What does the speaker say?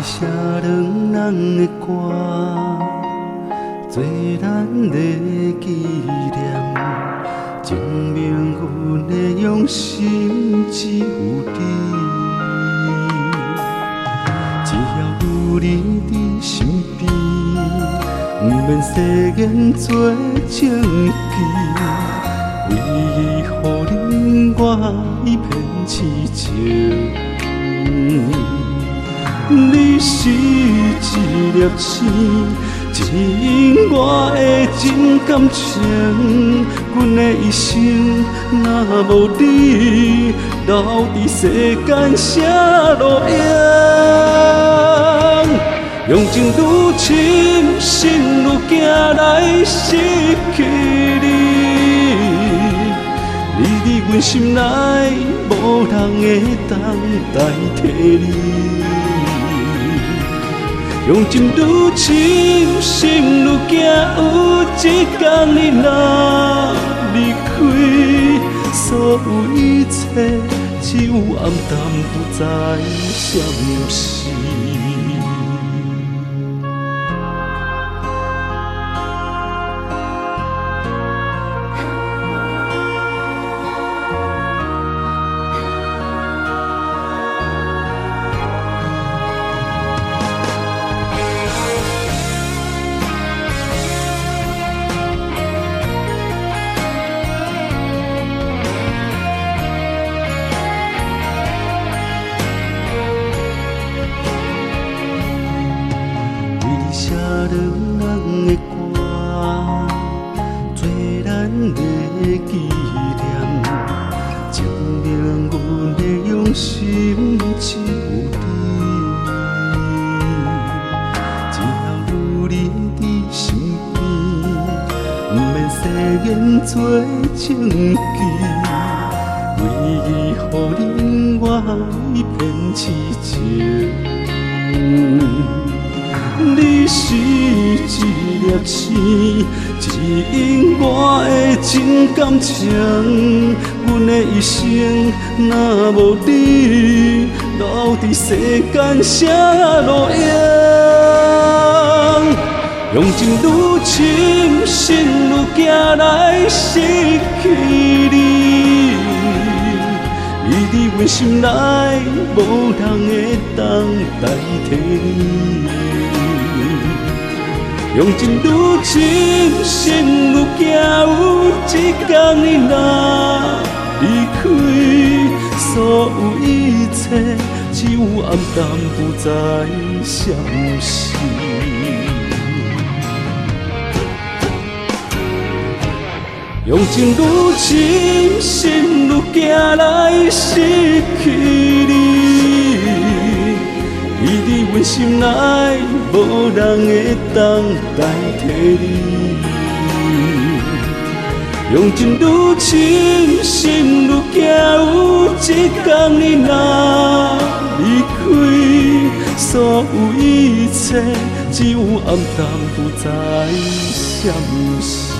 写两人的歌，做咱的纪念，证明阮的用心只有你。只要有你伫身边，不免世间做证据，唯一予恁我一片痴情。你是一粒星，指引我的真感情。阮的一生若无你，留伫世间啥路用？用情愈深，心愈惊来失去你。你伫阮心内，无人会当代替你。用情愈深，心愈惊，有一天你若离开，所有一切只有暗淡，不知什么是。写两人的歌，做咱的纪念，证明阮的用心只有你。只要有你伫身边，不免世间做证据，唯一予恁我一片痴情。你是一粒星，指引我的真感情。阮的一生若无你，留伫世间啥路用？用情愈深，心愈惊来失去你。你伫阮心内，无人会当代替你。用情愈深，心愈惊，有一天你若离开，所有一切只有暗淡，不知什么是。用情愈深，心愈惊来失去你。你伫阮心内，无人会当代替你。用情愈深，心愈惊，有一天你若离开，所有一切只有暗淡，不知什么是。